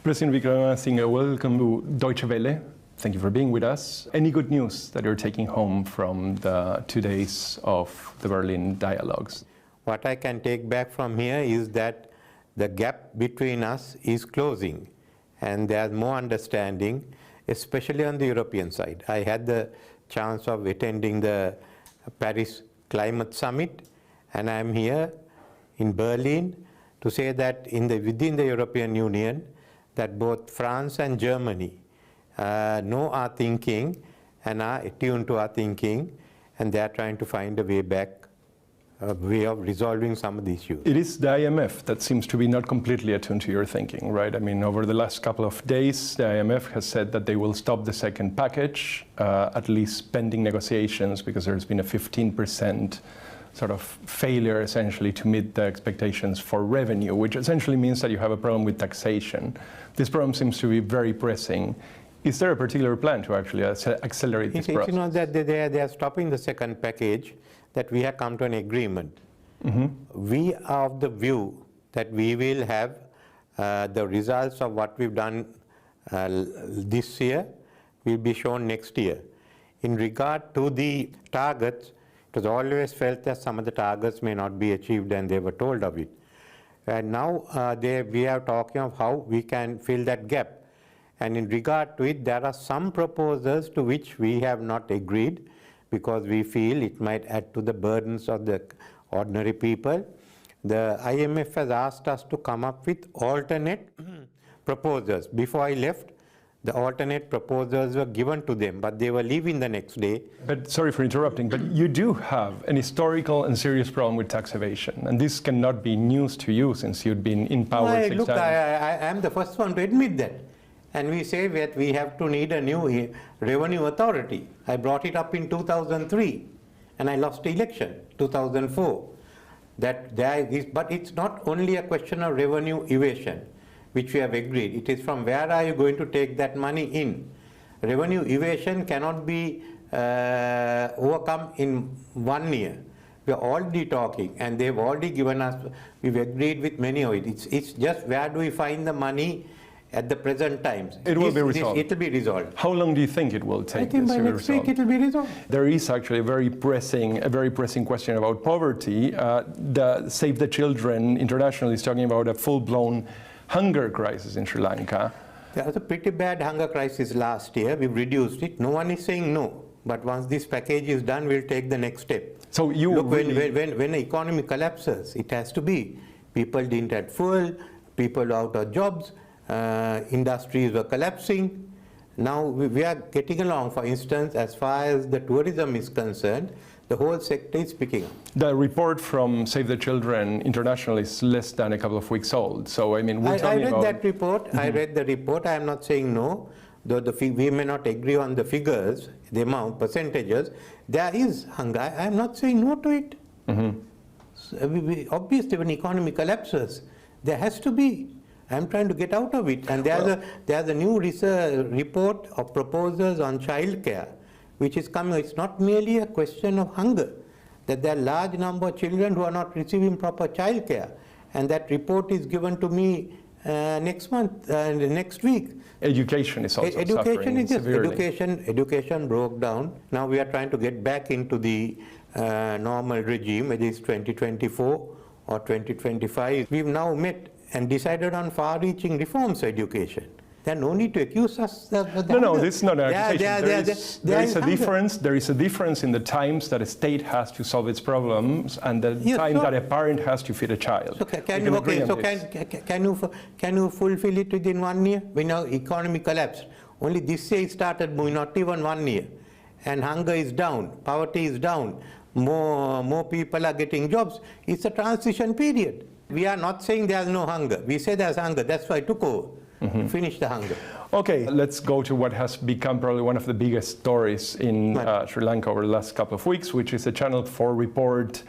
President Wickremesinghe, welcome to Deutsche Welle. Thank you for being with us. Any good news that you're taking home from the 2 days of the Berlin dialogues? What I can take back from here is that the gap between us is closing and there's more understanding, especially on the European side. I had the chance of attending the Paris Climate Summit, and I'm here in Berlin to say that within the European Union, that both France and Germany know our thinking and are attuned to our thinking, and they are trying to find a way back, a way of resolving some of the issues. It is the IMF that seems to be not completely attuned to your thinking, right? I mean, over the last couple of days, the IMF has said that they will stop the second package, at least pending negotiations, because there's been a 15% sort of failure, essentially, to meet the expectations for revenue, which essentially means that you have a problem with taxation. This problem seems to be very pressing. Is there a particular plan to actually accelerate this process? You know that they are stopping the second package, that we have come to an agreement. Mm-hmm. We are of the view that we will have the results of what we've done this year will be shown next year. In regard to the targets, it was always felt that some of the targets may not be achieved, and they were told of it. And now we are talking of how we can fill that gap. And in regard to it, there are some proposals to which we have not agreed, because we feel it might add to the burdens of the ordinary people. The IMF has asked us to come up with alternate proposals. Before I left, the alternate proposals were given to them, but they were leaving the next day. But sorry for interrupting, but you do have an historical and serious problem with tax evasion, and this cannot be news to you since you've been in power 6 times. I am the first one to admit that. And we say that we have to need a new revenue authority. I brought it up in 2003, and I lost the election, 2004. But it's not only a question of revenue evasion, which we have agreed. It is from where are you going to take that money in? Revenue evasion cannot be overcome in 1 year. We are already talking, and they've already given us, we've agreed with many of it. It's just where do we find the money at the present times. It will be resolved. It will be resolved. How long do you think it will take? I think by next week it will be resolved. There is actually a very pressing question about poverty. The Save the Children International is talking about a full-blown hunger crisis in Sri Lanka. There was a pretty bad hunger crisis last year. We've reduced it. No one is saying no. But once this package is done, we'll take the next step. So you look, when the economy collapses, it has to be. People didn't have fuel, people out of jobs, industries were collapsing. Now we are getting along. For instance, as far as the tourism is concerned, the whole sector is picking up. The report from Save the Children International is less than a couple of weeks old. So I mean, I read that report. Mm-hmm. I read the report. I am not saying no. Though we may not agree on the figures, the amount, percentages, there is hunger. I am not saying no to it. Mm-hmm. So obviously, when the economy collapses, there has to be. I am trying to get out of it. And there's a new research report of proposals on childcare, which is coming. It's not merely a question of hunger, that there are a large number of children who are not receiving proper childcare. And that report is given to me next week. Education is also suffering severely. Education broke down. Now we are trying to get back into the normal regime, whether it's 2024 or 2025. We've now met and decided on far-reaching reforms to education. There's no need to accuse us. No, this is not an accusation. There is a difference. There is a difference in the times that a state has to solve its problems and the time that a parent has to feed a child. So can you fulfill it within 1 year? When our economy collapsed, only this year it started moving, not even 1 year. And hunger is down, poverty is down, more people are getting jobs. It's a transition period. We are not saying there's no hunger. We say there's hunger. That's why I took over. Mm-hmm. Finish the hunger. Okay, let's go to what has become probably one of the biggest stories in Sri Lanka over the last couple of weeks, which is a Channel 4 report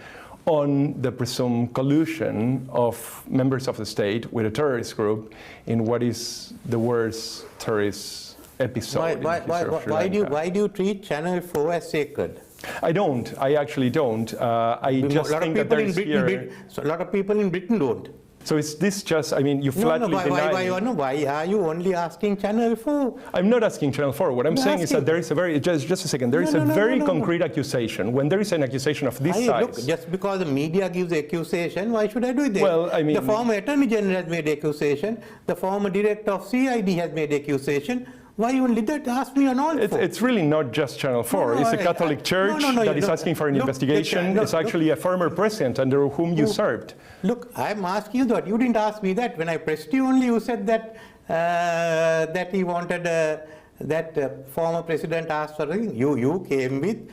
on the presumed collusion of members of the state with a terrorist group in what is the worst terrorist episode in the history of Sri Lanka. Why do you treat Channel 4 as sacred? I don't. I actually don't. I just think that there is here... So a lot of people in Britain don't. So is this just, I mean, you flatly deny... Why are you only asking Channel 4? I'm not asking Channel 4. What I'm saying is that there is a very, just a second, there is a very concrete accusation. When there is an accusation of this size... Look, just because the media gives accusation, why should I do it? Well, I mean... The former Attorney General has made accusation. The former Director of CID has made accusation. Why only that? Ask me on all four. It's really not just Channel 4. It's a Catholic church that is asking for an investigation. It's actually a former president under whom you served. Look, I'm asking you that. You didn't ask me that. When I pressed you only, you said that that he wanted, that former president asked for it. You came with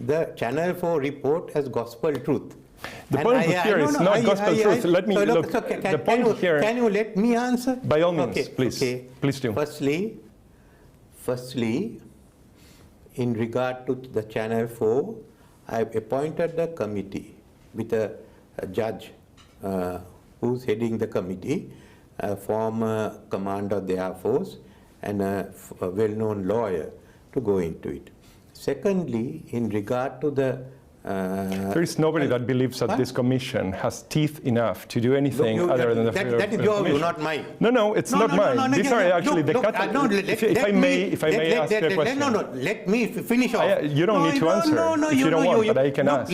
the Channel 4 report as gospel truth. The point here is not gospel truth. Let me look. The point here... Can you let me answer? By all means, please. Okay. Please do. Firstly, in regard to the Channel 4, I appointed the committee with a judge who's heading the committee, a former commander of the Air Force and a well-known lawyer to go into it. Secondly, in regard to the there is nobody that believes that this commission has teeth enough to do anything other than the that is your view, not mine. No, it's not mine. These are actually the Catholic... If I may ask a question. Let me finish off. You don't need to answer if you don't want, but I can ask.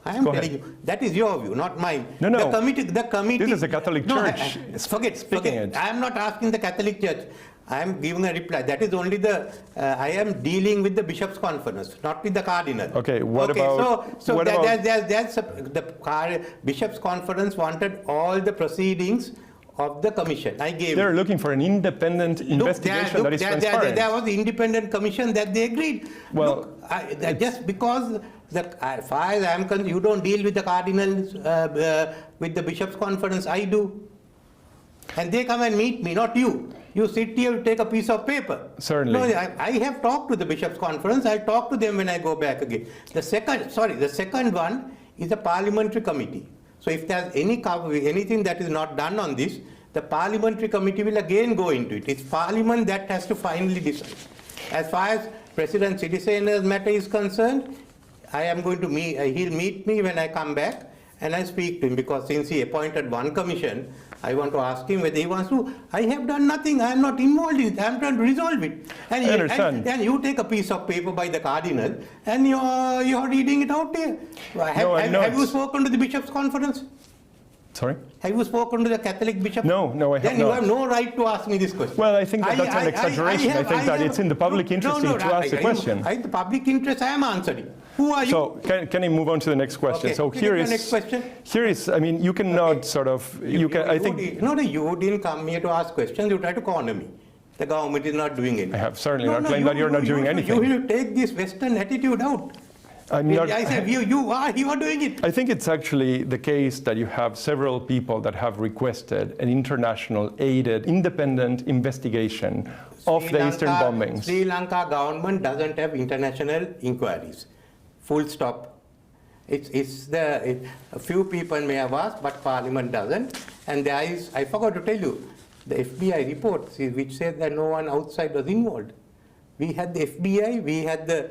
I am telling you, that is your view, not mine. No. The committee... This is a Catholic church. Forget. I am not asking the Catholic Church. I am giving a reply. That is only the... I am dealing with the Bishops' Conference, not with the Cardinal. Okay, what about... The Bishops' Conference wanted all the proceedings of the commission. I gave... They're looking for an independent investigation that is transparent. There was the independent commission that they agreed. Well... just because... as far as I am concerned, you don't deal with the cardinals, with the Bishops' Conference, I do. And they come and meet me, not you. You sit here, you take a piece of paper. Certainly. No, I have talked to the Bishops' Conference. I'll talk to them when I go back again. The second one is a parliamentary committee. So if there's anything that is not done on this, the parliamentary committee will again go into it. It's Parliament that has to finally decide. As far as President Sirisena's matter is concerned, I am going to meet, he'll meet me when I come back and I speak to him, because since he appointed one commission, I want to ask him whether he wants to. I have done nothing. I am not involved in it. I am trying to resolve it. And, I understand. And you take a piece of paper by the cardinal and you're reading it out there. Have you spoken to the Bishops' Conference? Sorry? Have you spoken to the Catholic bishop? No, I have not. Then you have no right to ask me this question. Well, I think that's an exaggeration. I think that it's in the public interest to ask the question. The public interest, I am answering. Who are you? So can I move on to the next question? Okay. So here is, I mean, you cannot sort of, you didn't come here to ask questions. You try to corner me. The government is not doing anything. I have certainly not claimed that you're not doing anything. You will take this Western attitude out. I said, you are doing it. I think it's actually the case that you have several people that have requested an international aided independent investigation of the Eastern bombings. Sri Lanka government doesn't have international inquiries. Full stop. A few people may have asked, but Parliament doesn't. And there is, I forgot to tell you, the FBI report which said that no one outside was involved. We had the FBI, we had the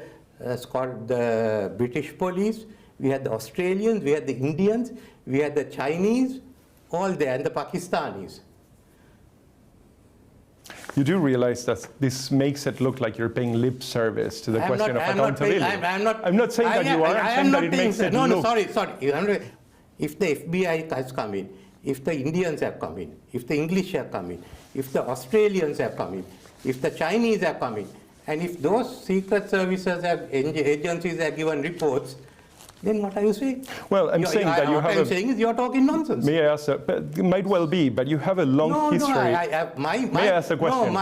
British police, we had the Australians, we had the Indians, we had the Chinese, all there, and the Pakistanis. You do realize that this makes it look like you're paying lip service to the question of accountability. I'm not saying that you are. I'm saying that it makes it look. No, sorry. If the FBI has come in, if the Indians have come in, if the English have come in, if the Australians have come in, if the Chinese have come in, and if those secret services agencies have given reports, then what are you saying? Well, I'm saying that you have What I'm saying is you're talking nonsense. May I ask, it might well be, but you have a long history. May I ask a question?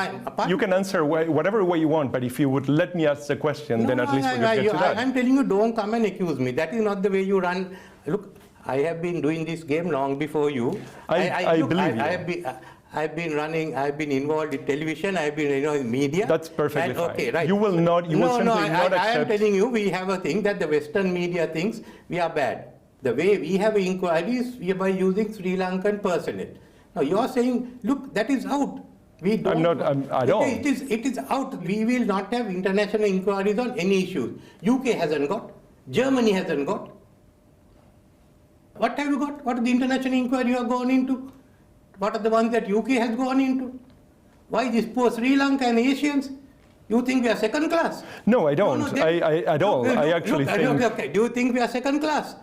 You can answer whatever way you want, but if you would let me ask the question, then at least we could get to that. I'm telling you, don't come and accuse me. That is not the way you run. Look, I have been doing this game long before you. I believe you. I've been involved in television, I've been in media. That's perfectly fine. Okay, right. You will simply not accept. I am telling you, we have a thing that the Western media thinks we are bad. The way we have inquiries, we are by using Sri Lankan personnel. Now you're saying, look, that is out. We don't. I don't. It is out. We will not have international inquiries on any issues. UK hasn't got. Germany hasn't got. What have you got? What is the international inquiry you are going into? What are the ones that UK has gone into? Why this poor Sri Lanka and Asians? You think we are second class? No, I don't. At all. I actually think... Okay. Do you think we are second class?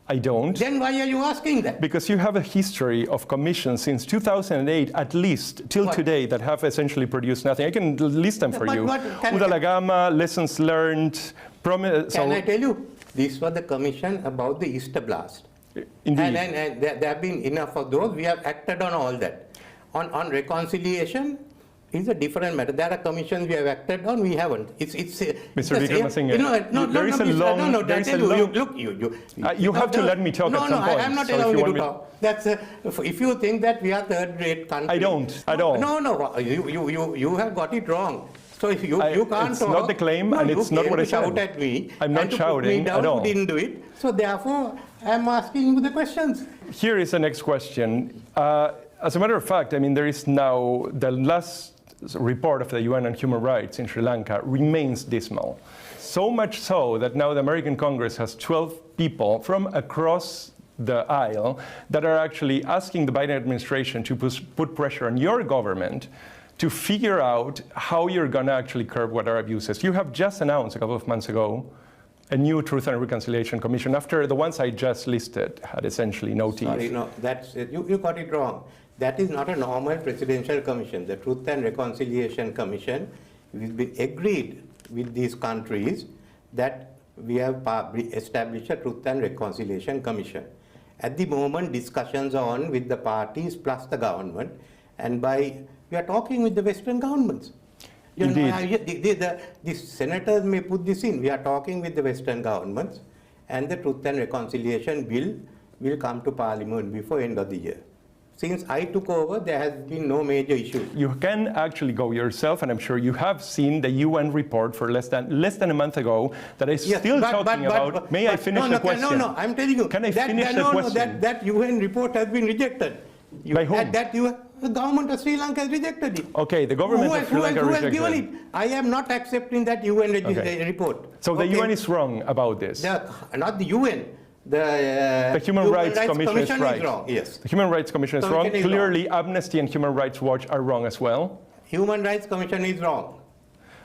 I don't. Then why are you asking that? Because you have a history of commissions since 2008, at least, till today, that have essentially produced nothing. I can list them for you. Udalagama, lessons learned, Can I tell you? These were the commission about the Easter blast. Indeed. And there have been enough of those. We have acted on all that. On reconciliation, is a different matter. There are commissions we have acted on, we haven't. Mr. Wickremesinghe, there is a long... Look, you have to let me talk at some point. I'm not allowing you to talk. That's if you think that we are third-rate country. I don't at all. No, you have got it wrong. So if you can't talk. It's not the claim, and it's not what I said. Shout at me. I'm not shouting at all. You didn't do it. So therefore, I'm asking you the questions. Here is the next question. As a matter of fact, I mean, there is now the last report of the UN on human rights in Sri Lanka remains dismal. So much so that now the American Congress has 12 people from across the aisle that are actually asking the Biden administration to put pressure on your government to figure out how you're going to actually curb what are abuses. You have just announced a couple of months ago a new Truth and Reconciliation Commission after the ones I just listed had essentially no teeth. Sorry, no, that's it. You got it wrong. That is not a normal presidential commission. The Truth and Reconciliation Commission will be agreed with these countries that we have established a Truth and Reconciliation Commission. At the moment, discussions are on with the parties plus the government, and we are talking with the Western governments. The senators may put this in. We are talking with the Western governments, and the Truth and Reconciliation bill will come to Parliament before end of the year. Since I took over, there has been no major issue. You can actually go yourself, and I'm sure you have seen the UN report for less than a month ago that is still talking about. May I finish the question? No, I'm telling you. Can I finish the question? That UN report has been rejected. By whom? The government of Sri Lanka has rejected it. Okay, the government of Sri Lanka rejected it. Who has given it? I am not accepting that UN report. So the UN is wrong about this? Not the UN. The Human Rights Commission is right. Wrong, yes. The Human Rights Commission is wrong. Clearly, Amnesty and Human Rights Watch are wrong as well. Human Rights Commission is wrong.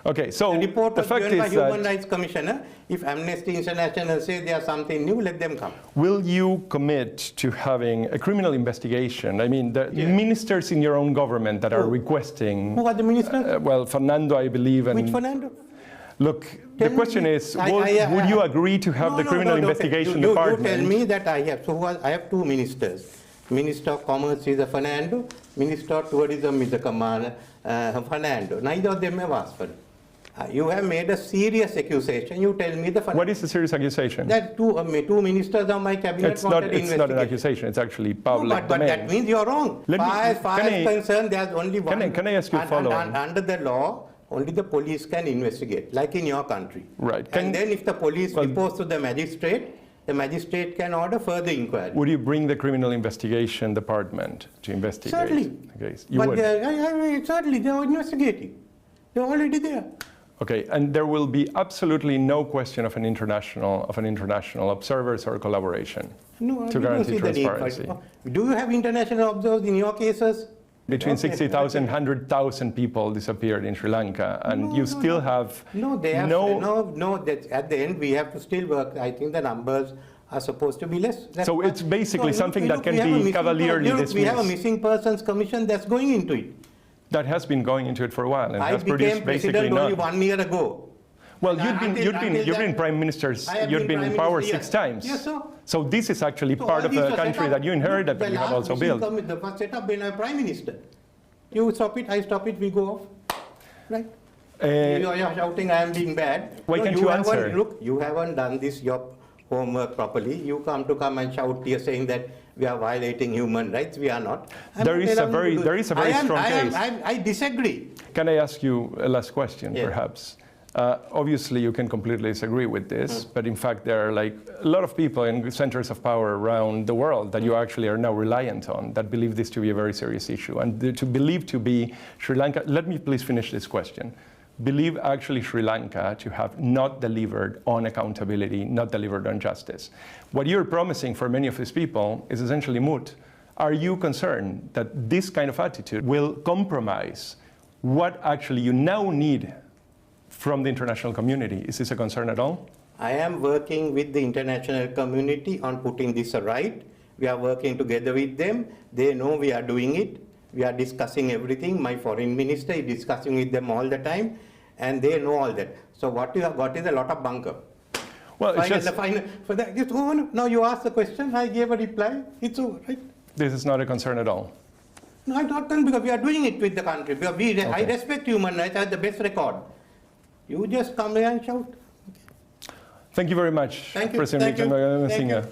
Okay, so the report the was fact given by is Human Rights Commissioner. If Amnesty International say there's something new, let them come. Will you commit to having a criminal investigation? I mean, the ministers in your own government that are requesting... Who are the ministers? Well, Fernando, I believe. And which Fernando? Look, the question is, would you agree to have the criminal investigation department? You tell me that I have. So I have two ministers. Minister of Commerce is a Fernando. Minister of Tourism is a Fernando. Neither of them have asked for it. You have made a serious accusation. You tell me the Fernando. What is the serious accusation? That two ministers of my cabinet it's not an accusation. It's actually public domain. But that means you're wrong. As far as concerned, there's only one. Can I ask you a follow-on? Under the law, only the police can investigate, like in your country. Right. And then if the police reports to the magistrate can order further inquiry. Would you bring the criminal investigation department to investigate? Certainly. Okay. You would? Certainly, they are investigating. They're already there. Okay, and there will be absolutely no question of an international observers or collaboration to guarantee transparency. Do you have international observers in your cases? Between 60,000 and 100,000 people disappeared in Sri Lanka, and you still have at the end we have to still work. I think the numbers are supposed to be less. So it's basically something that can be cavalierly dismissed. We have a missing persons commission that's going into it. That has been going into it for a while and has produced basically only 1 year ago. Well, you've been prime ministers, you've been in power 6 times. Yes, sir. So this is actually part of the country that you inherited, but you have also built. The first setup when I'm prime minister. You stop it, I stop it, we go off. Right? You're shouting I am being bad. Why can't you answer? Look, you haven't done this your homework properly. You come and shout here saying that we are violating human rights. We are not. There is a very strong case. I disagree. Can I ask you a last question, perhaps? Obviously, you can completely disagree with this, but in fact, there are like a lot of people in centers of power around the world that you actually are now reliant on that believe this to be a very serious issue. And to believe to be Sri Lanka, let me please finish this question. Believe actually Sri Lanka to have not delivered on accountability, not delivered on justice. What you're promising for many of these people is essentially moot. Are you concerned that this kind of attitude will compromise what actually you now need from the international community? Is this a concern at all? I am working with the international community on putting this right. We are working together with them. They know we are doing it. We are discussing everything. My foreign minister is discussing with them all the time, and they know all that. So what you have got is a lot of bunker. Well, it's just, For that, it's over. Now you asked the question, I gave a reply. It's over, right? this is not a concern at all. No, I don't think, because we are doing it with the country. Because I respect human rights. I have the best record. You just come here and shout. Thank you very much, Thank you. President Wickremesinghe.